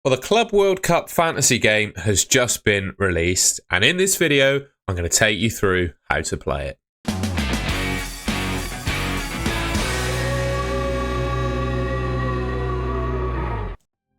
Well, the Club World Cup fantasy game has just been released, and in this video, I'm going to take you through how to play it.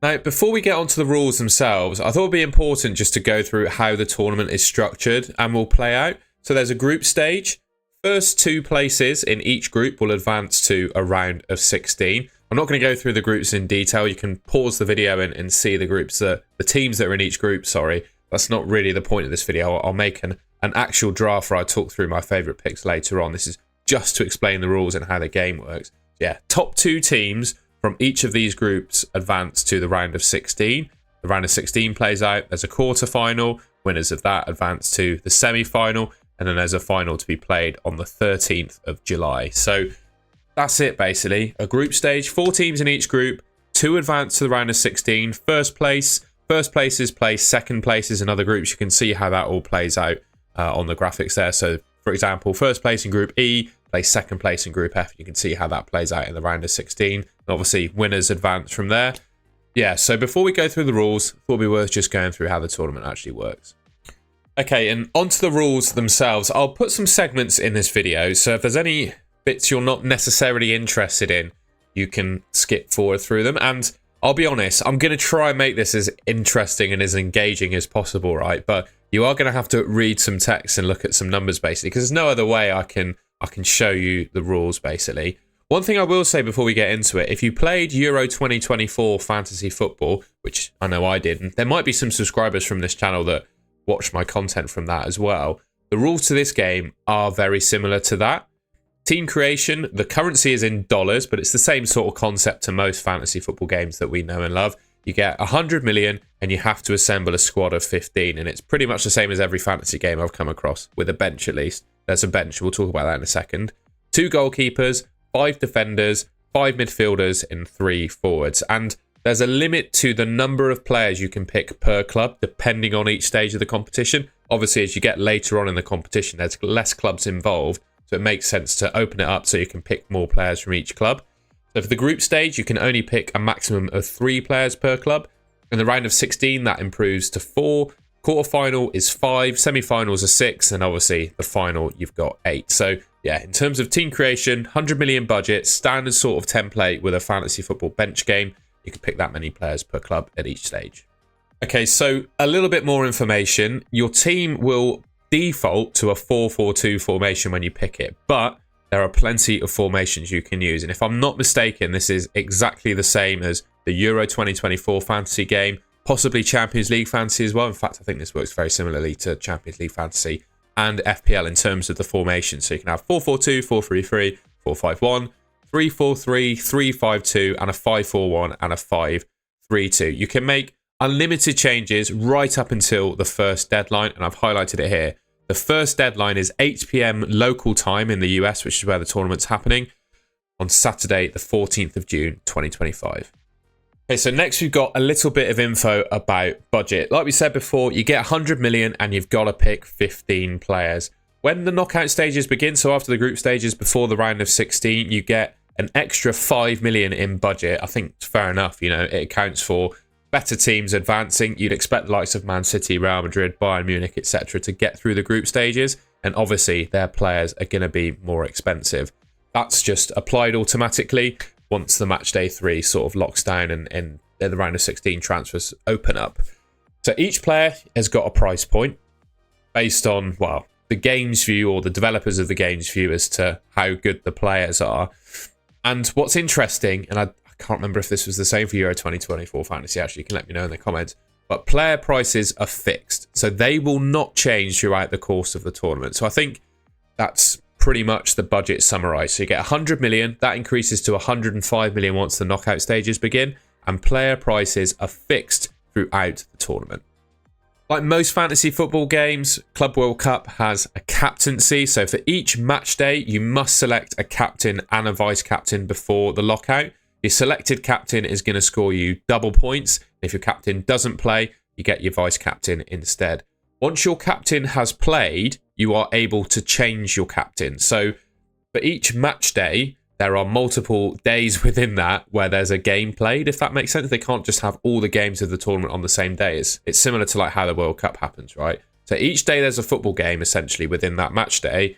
Now, before we get onto the rules themselves, I thought it would be important just to go through how the tournament is structured and will play out. So there's a group stage. First two places in each group will advance to a round of 16. I'm not going to go through the groups in detail. You can pause the video and see the groups, the teams that are in each group, sorry. That's not really the point of this video. I'll make an actual draft where I talk through my favourite picks later on. This is just to explain the rules and how the game works. Yeah, top two teams from each of these groups advance to the round of 16. The round of 16 plays out. There's a quarter-final. Winners of that advance to the semi-final. And then there's a final to be played on the 13th of July. So that's it, basically. A group stage, 4 teams in each group, 2 advance to the round of 16. First places play second places in other groups. You can see how that all plays out on the graphics there. So, for example, first place in Group E plays second place in Group F. You can see how that plays out in the round of 16. And obviously, winners advance from there. Yeah, so before we go through the rules, I thought it would be worth just going through how the tournament actually works. Okay, and onto the rules themselves. I'll put some segments in this video, so if there's any bits you're not necessarily interested in, you can skip forward through them. And I'll be honest, I'm going to try and make this as interesting and as engaging as possible, right? But you are going to have to read some text and look at some numbers, basically, because there's no other way I can show you the rules, basically. One thing I will say before we get into it, if you played Euro 2024 fantasy football, which I know I did, and there might be some subscribers from this channel that watch my content from that as well, the rules to this game are very similar to that. Team creation, the currency is in dollars, but it's the same sort of concept to most fantasy football games that we know and love. You get 100 million and you have to assemble a squad of 15, and it's pretty much the same as every fantasy game I've come across, with a bench at least. There's a bench, we'll talk about that in a second. 2 goalkeepers, 5 defenders, 5 midfielders, and 3 forwards. And there's a limit to the number of players you can pick per club, depending on each stage of the competition. Obviously, as you get later on in the competition, there's less clubs involved, so it makes sense to open it up so you can pick more players from each club. So for the group stage, you can only pick a maximum of 3 players per club. In the round of 16, that improves to 4. Quarterfinal is 5, semi-finals are 6, and obviously the final, you've got 8. So yeah, in terms of team creation, 100 million budget, standard sort of template with a fantasy football bench game. You can pick that many players per club at each stage. Okay, so a little bit more information. Your team will default to a 4-4-2 formation when you pick it, but there are plenty of formations you can use. And if I'm not mistaken, this is exactly the same as the Euro 2024 fantasy game, possibly Champions League fantasy as well. In fact, I think this works very similarly to Champions League fantasy and FPL in terms of the formation. So you can have 4-4-2, 4-3-3, 4-5-1, 3-4-3, 3-5-2, and a 5-4-1 and a 5-3-2. You can make unlimited changes right up until the first deadline, and I've highlighted it here. The first deadline is 8 p.m. local time in the US, which is where the tournament's happening, on Saturday, the 14th of June, 2025. Okay, so next we've got a little bit of info about budget. Like we said before, you get 100 million and you've got to pick 15 players. When the knockout stages begin, so after the group stages, before the round of 16, you get an extra 5 million in budget. I think it's fair enough, you know, it accounts for better teams advancing. You'd expect the likes of Man City, Real Madrid, Bayern Munich, etc. to get through the group stages, and obviously their players are going to be more expensive. That's just applied automatically once the match day 3 sort of locks down and the round of 16 transfers open up. So each player has got a price point based on, well, the game's view or the developers of the game's view as to how good the players are. And what's interesting, and I can't remember if this was the same for Euro 2024 fantasy, actually, you can let me know in the comments, but player prices are fixed. So they will not change throughout the course of the tournament. So I think that's pretty much the budget summarized. So you get 100 million, that increases to 105 million once the knockout stages begin, and player prices are fixed throughout the tournament. Like most fantasy football games, Club World Cup has a captaincy. So for each match day, you must select a captain and a vice captain before the lockout. Your selected captain is going to score you double points. If your captain doesn't play, you get your vice captain instead. Once your captain has played, you are able to change your captain. So for each match day, there are multiple days within that where there's a game played, if that makes sense. They can't just have all the games of the tournament on the same day. It's similar to like how the World Cup happens, right? So each day there's a football game essentially within that match day.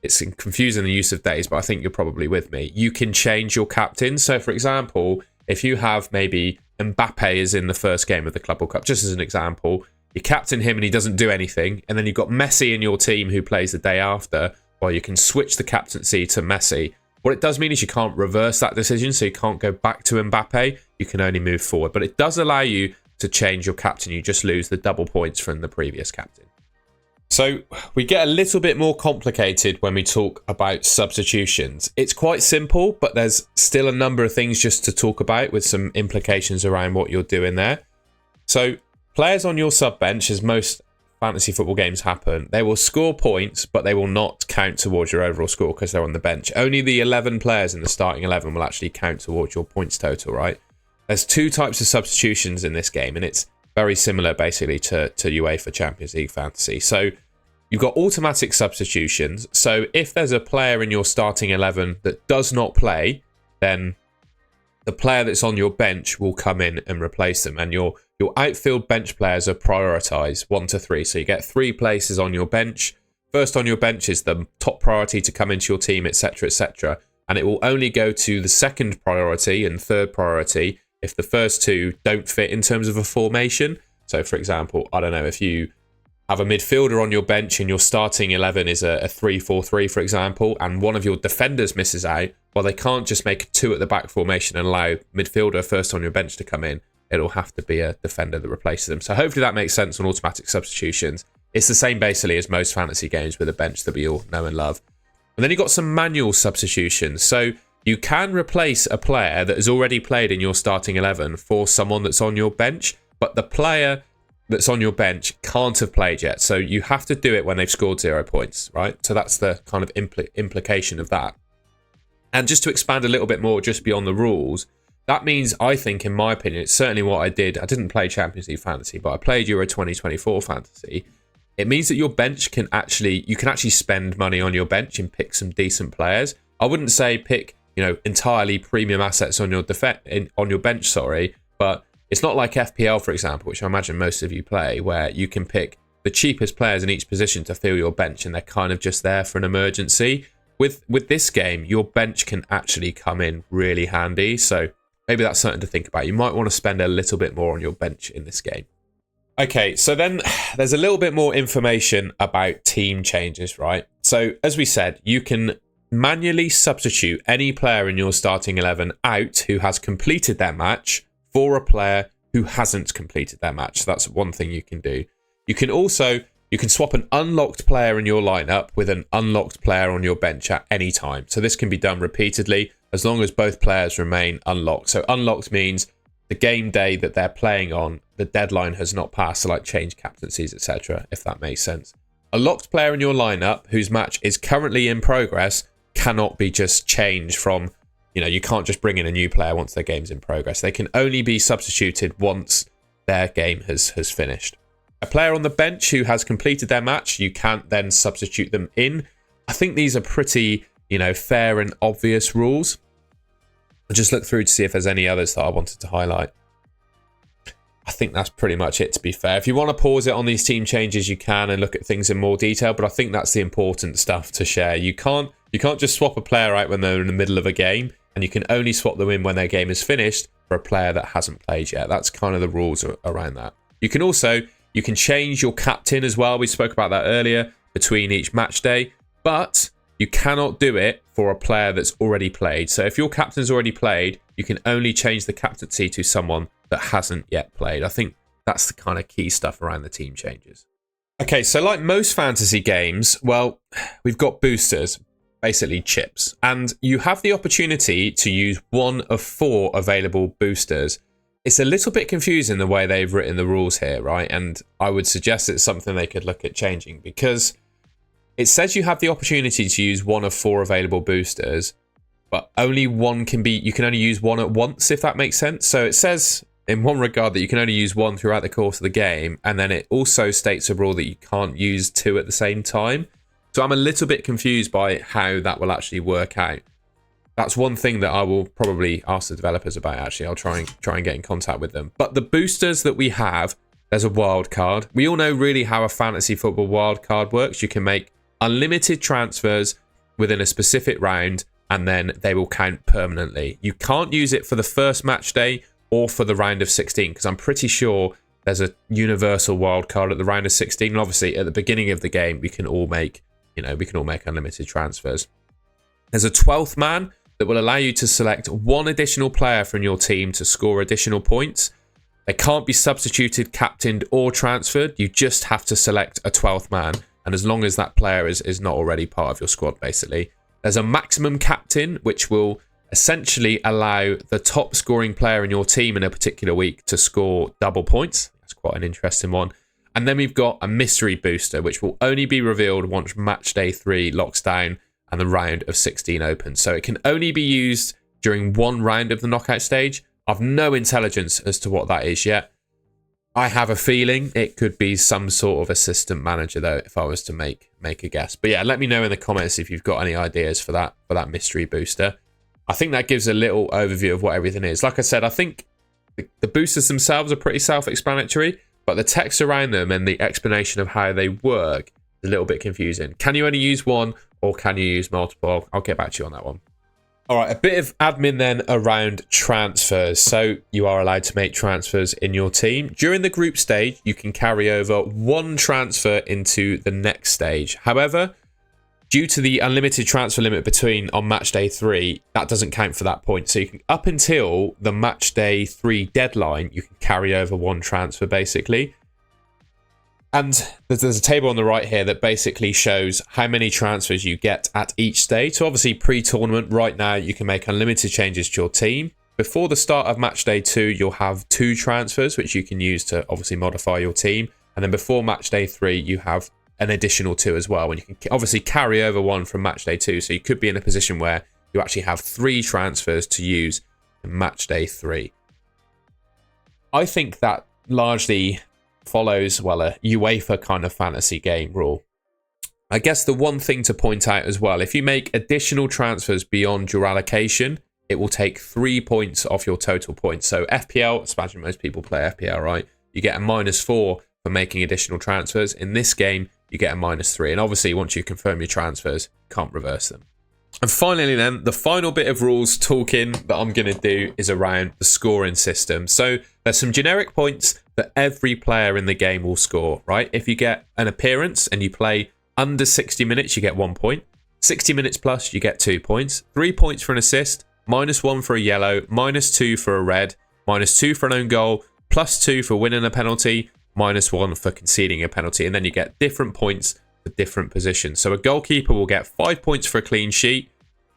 It's confusing the use of days, but I think you're probably with me. You can change your captain. So for example, if you have maybe Mbappe is in the first game of the Club World Cup, just as an example, you captain him and he doesn't do anything. And then you've got Messi in your team who plays the day after. Well, you can switch the captaincy to Messi. What it does mean is you can't reverse that decision. So you can't go back to Mbappe. You can only move forward. But it does allow you to change your captain. You just lose the double points from the previous captain. So we get a little bit more complicated when we talk about substitutions. It's quite simple, but there's still a number of things just to talk about with some implications around what you're doing there. So players on your sub bench, as most fantasy football games happen, they will score points, but they will not count towards your overall score because they're on the bench. Only the 11 players in the starting 11 will actually count towards your points total, right? There's two types of substitutions in this game, and it's very similar basically to UEFA Champions League Fantasy. So you've got automatic substitutions. So if there's a player in your starting 11 that does not play, then the player that's on your bench will come in and replace them. And your outfield bench players are prioritized 1 to 3. So you get 3 places on your bench. First on your bench is the top priority to come into your team, etc., etc. And it will only go to the second priority and third priority if the first two don't fit in terms of a formation. So for example, I don't know, if you have a midfielder on your bench and your starting 11 is a 3-4-3, for example, and one of your defenders misses out, well, they can't just make a 2 at the back formation and allow midfielder first on your bench to come in. It'll have to be a defender that replaces them. So hopefully that makes sense on automatic substitutions. It's the same basically as most fantasy games with a bench that we all know and love. And then you've got some manual substitutions. So you can replace a player that has already played in your starting 11 for someone that's on your bench, but the player that's on your bench can't have played yet. So you have to do it when they've scored 0 points, right? So that's the kind of implication of that. And just to expand a little bit more just beyond the rules, that means, I think, in my opinion, it's certainly what I did. I didn't play Champions League Fantasy, but I played Euro 2024 Fantasy. It means that your bench can actually spend money on your bench and pick some decent players. I wouldn't say pick, entirely premium assets on your bench, but it's not like FPL, for example, which I imagine most of you play, where you can pick the cheapest players in each position to fill your bench and they're kind of just there for an emergency. With this game, your bench can actually come in really handy. So maybe that's something to think about. You might want to spend a little bit more on your bench in this game. Okay, so then there's a little bit more information about team changes, right? So as we said, you can manually substitute any player in your starting 11 out who has completed their match for a player who hasn't completed their match. So that's one thing you can do. You can swap an unlocked player in your lineup with an unlocked player on your bench at any time. So this can be done repeatedly as long as both players remain unlocked. So unlocked means the game day that they're playing on, the deadline has not passed, so like change captaincies, etc., if that makes sense. A locked player in your lineup whose match is currently in progress cannot be just changed from, you can't just bring in a new player once their game's in progress. They can only be substituted once their game has finished. A player on the bench who has completed their match, you can't then substitute them in. I think these are pretty, fair and obvious rules. I'll just look through to see if there's any others that I wanted to highlight. I think that's pretty much it, to be fair. If you want to pause it on these team changes, you can and look at things in more detail, but I think that's the important stuff to share. You can't just swap a player out when they're in the middle of a game, and you can only swap them in when their game is finished for a player that hasn't played yet. That's kind of the rules around that. You can change your captain as well. We spoke about that earlier, between each match day, but you cannot do it for a player that's already played. So if your captain's already played, you can only change the captaincy to someone that hasn't yet played. I think that's the kind of key stuff around the team changes. Okay, so like most fantasy games, well, we've got boosters, basically chips, and you have the opportunity to use one of 4 available boosters. It's a little bit confusing the way they've written the rules here, right? And I would suggest it's something they could look at changing, because it says you have the opportunity to use one of 4 available boosters, but only one you can only use one at once, if that makes sense. So it says in one regard that you can only use one throughout the course of the game, and then it also states a rule that you can't use 2 at the same time. So I'm a little bit confused by how that will actually work out. that's one thing that I will probably ask the developers about. Actually, I'll try and get in contact with them. But the boosters that we have, there's a wild card. We all know really how a fantasy football wild card works. You can make unlimited transfers within a specific round, and then they will count permanently. You can't use it for the first match day or for the round of 16, because I'm pretty sure there's a universal wild card at the round of 16. And obviously, at the beginning of the game, we can all make unlimited transfers. There's a 12th man that will allow you to select one additional player from your team to score additional points. They can't be substituted, captained, or transferred. You just have to select a 12th man. And as long as that player is not already part of your squad, basically. There's a maximum captain, which will essentially allow the top scoring player in your team in a particular week to score double points. That's quite an interesting one. And then we've got a mystery booster, which will only be revealed once match day 3 locks down and the round of 16 opens. So it can only be used during one round of the knockout stage. I've no intelligence as to what that is yet. I have a feeling it could be some sort of assistant manager, though, if I was to make a guess. But yeah, let me know in the comments if you've got any ideas for that mystery booster. I think that gives a little overview of what everything is. Like I said, I think the boosters themselves are pretty self-explanatory, but the text around them and the explanation of how they work is a little bit confusing. Can you only use one, or can you use multiple? I'll get back to you on that one. All right, a bit of admin then around transfers. So you are allowed to make transfers in your team. During the group stage, you can carry over one transfer into the next stage. However, due to the unlimited transfer limit on match day 3, that doesn't count for that point. So you can, up until the match day 3 deadline, you can carry over one transfer basically. And there's a table on the right here that basically shows how many transfers you get at each stage. So obviously pre-tournament, right now, you can make unlimited changes to your team. Before the start of match day 2, you'll have 2 transfers, which you can use to obviously modify your team. And then before match day 3, you have an additional 2 as well. And you can obviously carry over one from match day 2. So you could be in a position where you actually have 3 transfers to use in match day 3. I think that largely follows, well, a UEFA kind of fantasy game rule. I guess the one thing to point out as well, if you make additional transfers beyond your allocation, it will take 3 points off your total points. So FPL, I imagine most people play FPL, right? You get a -4 for making additional transfers. In this game, you get a -3. And obviously, once you confirm your transfers, you can't reverse them. And finally then, the final bit of rules talking that I'm going to do is around the scoring system. So there's some generic points that every player in the game will score, right? If you get an appearance and you play under 60 minutes, you get 1 point. 60 minutes plus, you get 2 points. 3 points for an assist, -1 for a yellow, -2 for a red, -2 for an own goal, +2 for winning a penalty, -1 for conceding a penalty. And then you get different points for different positions. So a goalkeeper will get 5 points for a clean sheet.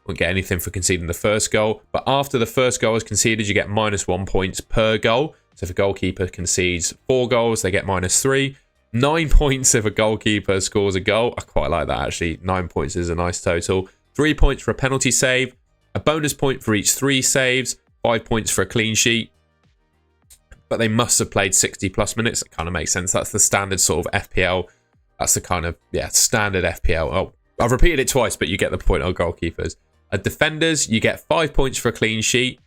Won't get anything for conceding the first goal. But after the first goal is conceded, you get -1 points per goal. So if a goalkeeper concedes 4 goals, they get -3. 9 points if a goalkeeper scores a goal. I quite like that, actually. 9 points is a nice total. 3 points for a penalty save. A bonus point for each 3 saves. 5 points for a clean sheet. But they must have played 60+ minutes. That kind of makes sense. That's the standard sort of FPL. That's the kind of, standard FPL. Oh, I've repeated it twice, but you get the point on goalkeepers. Defenders, you get 5 points for a clean sheet.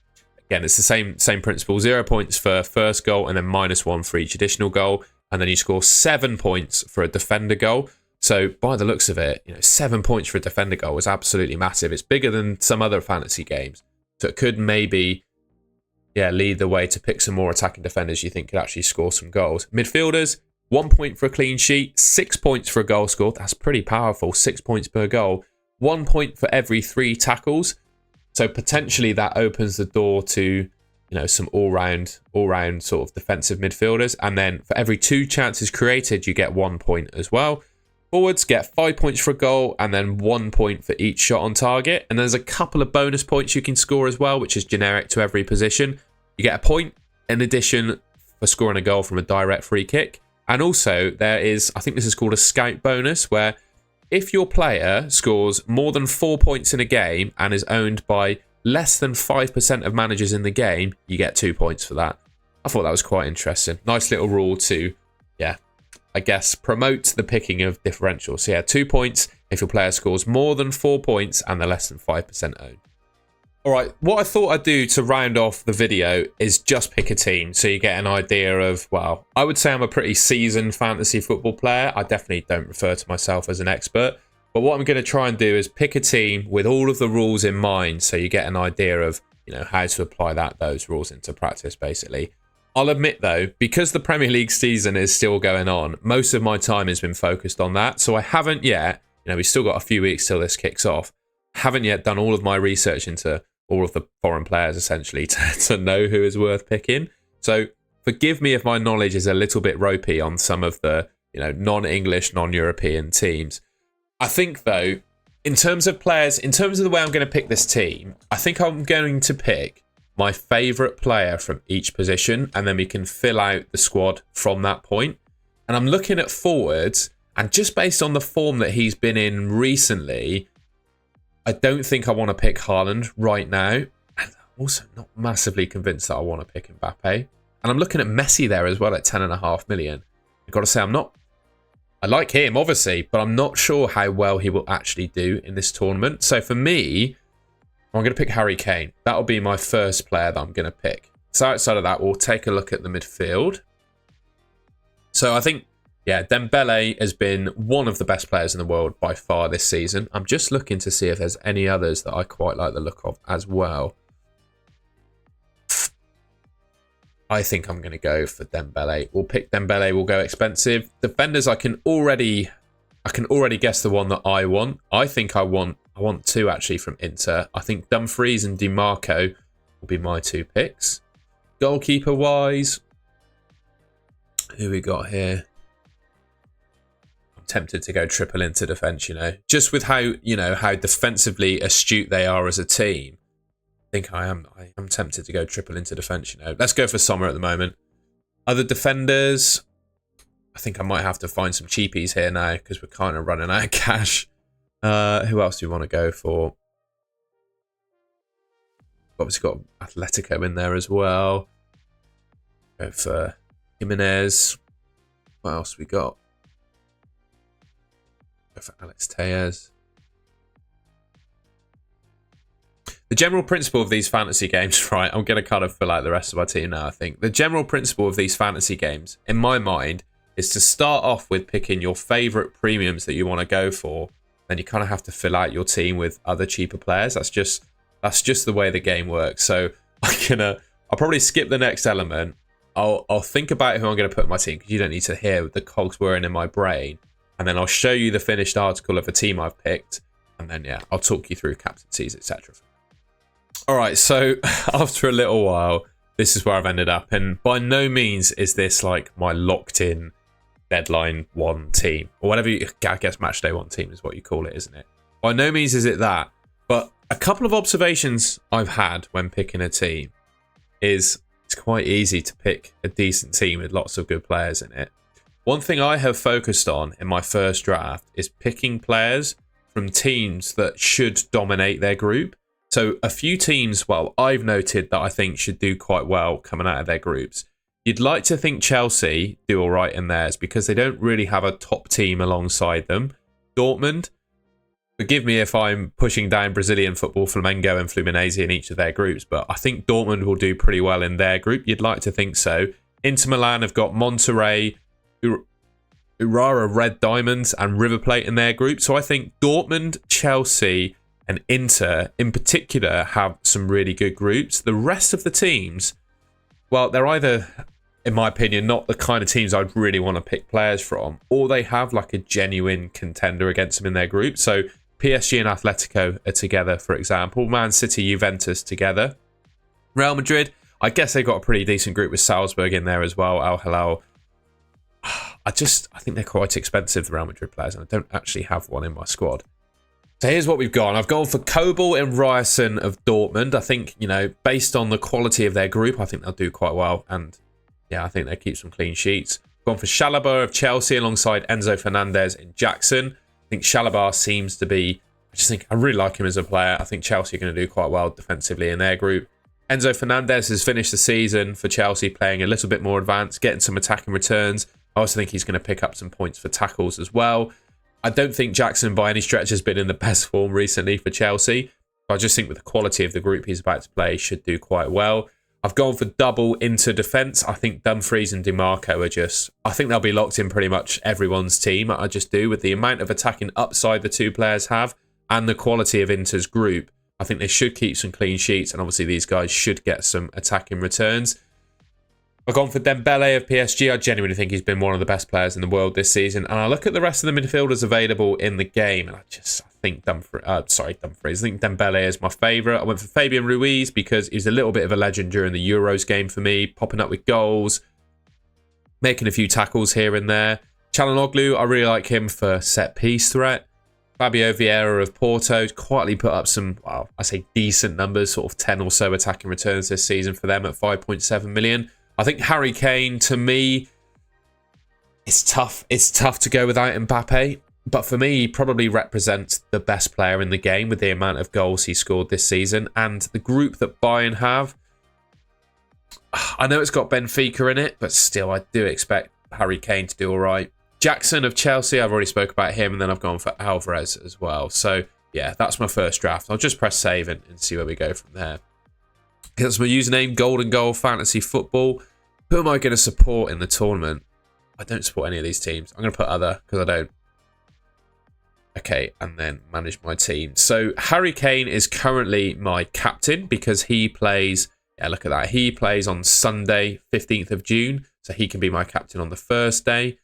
Again, it's the same principle. 0 points for first goal and then -1 for each additional goal. And then you score 7 points for a defender goal. So by the looks of it, 7 points for a defender goal is absolutely massive. It's bigger than some other fantasy games. So it could maybe, lead the way to pick some more attacking defenders you think could actually score some goals. Midfielders, 1 point for a clean sheet, 6 points for a goal scored. That's pretty powerful. 6 points per goal. 1 point for every 3 tackles. So potentially that opens the door to, some all-round sort of defensive midfielders. And then for every 2 chances created, you get 1 point as well. Forwards get 5 points for a goal and then 1 point for each shot on target. And there's a couple of bonus points you can score as well, which is generic to every position. You get a point in addition for scoring a goal from a direct free kick. And also there is, I think this is called a scout bonus, where if your player scores more than 4 points in a game and is owned by less than 5% of managers in the game, you get 2 points for that. I thought that was quite interesting. Nice little rule to, I guess, promote the picking of differentials. So 2 points if your player scores more than 4 points and they're less than 5% owned. All right, what I thought I'd do to round off the video is just pick a team so you get an idea of, well, I would say I'm a pretty seasoned fantasy football player. I definitely don't refer to myself as an expert. But what I'm going to try and do is pick a team with all of the rules in mind so you get an idea of, how to apply those rules into practice, basically. I'll admit, though, because the Premier League season is still going on, most of my time has been focused on that. So I haven't yet, we've still got a few weeks till this kicks off, haven't yet done all of my research into all of the foreign players, essentially, to know who is worth picking. So forgive me if my knowledge is a little bit ropey on some of the, non-English, non-European teams. I think, though, in terms of players, in terms of the way I'm going to pick this team, I think I'm going to pick my favourite player from each position, and then we can fill out the squad from that point. And I'm looking at forwards, and just based on the form that he's been in recently, I don't think I want to pick Haaland right now. And I'm also not massively convinced that I want to pick Mbappe. And I'm looking at Messi there as well at 10.5 million. I've got to say, I like him, obviously, but I'm not sure how well he will actually do in this tournament. So for me, I'm going to pick Harry Kane. That'll be my first player that I'm going to pick. So outside of that, we'll take a look at the midfield. So I think, Dembele has been one of the best players in the world by far this season. I'm just looking to see if there's any others that I quite like the look of as well. I think I'm going to go for Dembele. We'll pick Dembele. We'll go expensive. Defenders, I can already guess the one that I want. I think I want two actually from Inter. I think Dumfries and DiMarco will be my two picks. Goalkeeper wise, who we got here? I'm tempted to go triple into defence, just with how defensively astute they are as a team. I think I am tempted to go triple into defence, Let's go for Sommer at the moment. Other defenders, I think I might have to find some cheapies here now because we're kind of running out of cash. Who else do we want to go for? Obviously got Atletico in there as well. Go for Jimenez. What else we got? Go for Alex Tellez. The general principle of these fantasy games, right? I'm going to kind of fill out the rest of my team now, I think. The general principle of these fantasy games, in my mind, is to start off with picking your favourite premiums that you want to go for. Then you kind of have to fill out your team with other cheaper players. That's just the way the game works. So I'll probably skip the next element. I'll think about who I'm going to put in my team because you don't need to hear the cogs whirring in my brain. And then I'll show you the finished article of a team I've picked. And then, I'll talk you through captaincies, etc. All right, so after a little while, this is where I've ended up. And by no means is this like my locked-in deadline one team. Or whatever I guess match day one team is what you call it, isn't it? By no means is it that. But a couple of observations I've had when picking a team is it's quite easy to pick a decent team with lots of good players in it. One thing I have focused on in my first draft is picking players from teams that should dominate their group. So a few teams, I've noted that I think should do quite well coming out of their groups. You'd like to think Chelsea do all right in theirs because they don't really have a top team alongside them. Dortmund, forgive me if I'm pushing down Brazilian football, Flamengo and Fluminense in each of their groups, but I think Dortmund will do pretty well in their group. You'd like to think so. Inter Milan have got Monterrey, Urara Red Diamonds and River Plate in their group. So I think Dortmund, Chelsea and Inter in particular have some really good groups. The rest of the teams, they're either, in my opinion, not the kind of teams I'd really want to pick players from, or they have like a genuine contender against them in their group. So PSG and Atletico are together, for example. Man City, Juventus together. Real Madrid, I guess they've got a pretty decent group with Salzburg in there as well. Al Hilal. I think they're quite expensive, the Real Madrid players, and I don't actually have one in my squad. So here's what we've gone. I've gone for Kobel and Ryerson of Dortmund. I think, based on the quality of their group, I think they'll do quite well. And I think they keep some clean sheets. Gone for Chalobah of Chelsea alongside Enzo Fernandez in Jackson. I think Chalobah seems to be, I really like him as a player. I think Chelsea are going to do quite well defensively in their group. Enzo Fernandez has finished the season for Chelsea playing a little bit more advanced, getting some attacking returns. I also think he's going to pick up some points for tackles as well. I don't think Jackson by any stretch has been in the best form recently for Chelsea. So I just think with the quality of the group he's about to play, should do quite well. I've gone for double into defence. I think Dumfries and DiMarco are just... I think they'll be locked in pretty much everyone's team. I just do. With the amount of attacking upside the two players have and the quality of Inter's group, I think they should keep some clean sheets. And obviously these guys should get some attacking returns. I've gone for Dembele of PSG. I genuinely think he's been one of the best players in the world this season. And I look at the rest of the midfielders available in the game, and I think Dumfries. I think Dembele is my favourite. I went for Fabian Ruiz because he's a little bit of a legend during the Euros game for me, popping up with goals, making a few tackles here and there. Çalhanoğlu, I really like him for set-piece threat. Fabio Vieira of Porto quietly put up some, well, I say decent numbers, sort of 10 or so attacking returns this season for them at 5.7 million. I think Harry Kane, to me, it's tough. It's tough to go without Mbappe. But for me, he probably represents the best player in the game with the amount of goals he scored this season. And the group that Bayern have, I know it's got Benfica in it, but still, I do expect Harry Kane to do all right. Jackson of Chelsea, I've already spoke about him, and then I've gone for Alvarez as well. So, yeah, that's my first draft. I'll just press save and see where we go from there. That's my username, Golden Goal Fantasy Football. Who am I going to support in the tournament? I don't support any of these teams. I'm going to put other because I don't. Okay, and then manage my team. So Harry Kane is currently my captain because he plays, yeah, look at that. He plays on Sunday, 15th of June. So he can be my captain on the first day.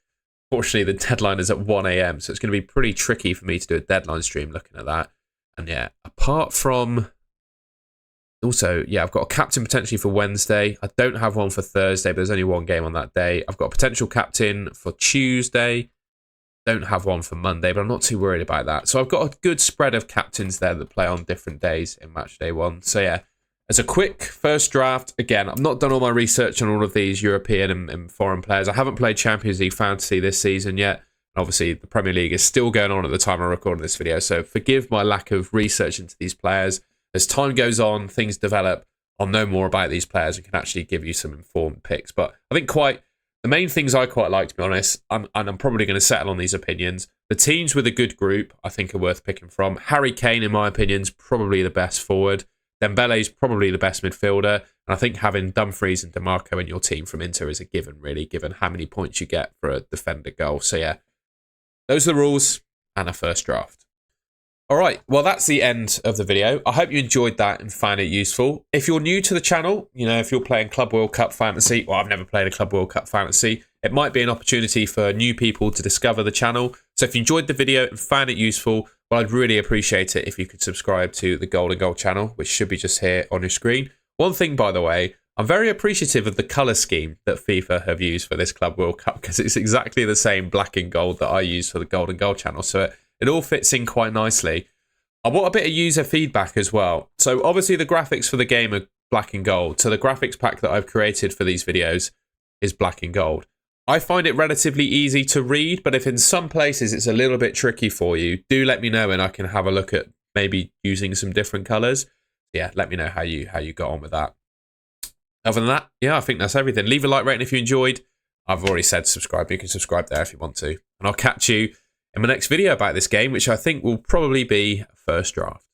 Fortunately, the deadline is at 1 a.m. So it's going to be pretty tricky for me to do a deadline stream looking at that. And yeah, apart from... Also, yeah, I've got a captain potentially for Wednesday. I don't have one for Thursday, but there's only one game on that day. I've got a potential captain for Tuesday. Don't have one for Monday, but I'm not too worried about that. So I've got a good spread of captains there that play on different days in match day one. So yeah, as a quick first draft, again, I've not done all my research on all of these European and foreign players. I haven't played Champions League Fantasy this season yet. Obviously, the Premier League is still going on at the time I'm recording this video. So forgive my lack of research into these players. As time goes on, things develop, I'll know more about these players and can actually give you some informed picks. But I think the main things I quite like, to be honest, and I'm probably going to settle on these opinions. The teams with a good group, I think, are worth picking from. Harry Kane, in my opinion, is probably the best forward. Dembele is probably the best midfielder. And I think having Dumfries and DiMarco in your team from Inter is a given, really, given how many points you get for a defender goal. So yeah, those are the rules and a first draft. All right, well, that's the end of the video. I hope you enjoyed that and found it useful. If you're new to the channel, you know, if you're playing Club World Cup Fantasy, well, I've never played a Club World Cup Fantasy, it might be an opportunity for new people to discover the channel. So if you enjoyed the video and found it useful, well, I'd really appreciate it if you could subscribe to the Golden Goal channel, which should be just here on your screen. One thing, by the way, I'm very appreciative of the colour scheme that FIFA have used for this Club World Cup because it's exactly the same black and gold that I use for the Golden Goal channel. So it all fits in quite nicely. I want a bit of user feedback as well. So obviously the graphics for the game are black and gold. So the graphics pack that I've created for these videos is black and gold. I find it relatively easy to read, but if in some places it's a little bit tricky for you, do let me know and I can have a look at maybe using some different colours. Yeah, let me know how you got on with that. Other than that, yeah, I think that's everything. Leave a like rating if you enjoyed. I've already said subscribe. You can subscribe there if you want to. And I'll catch you in my next video about this game, which I think will probably be first draft.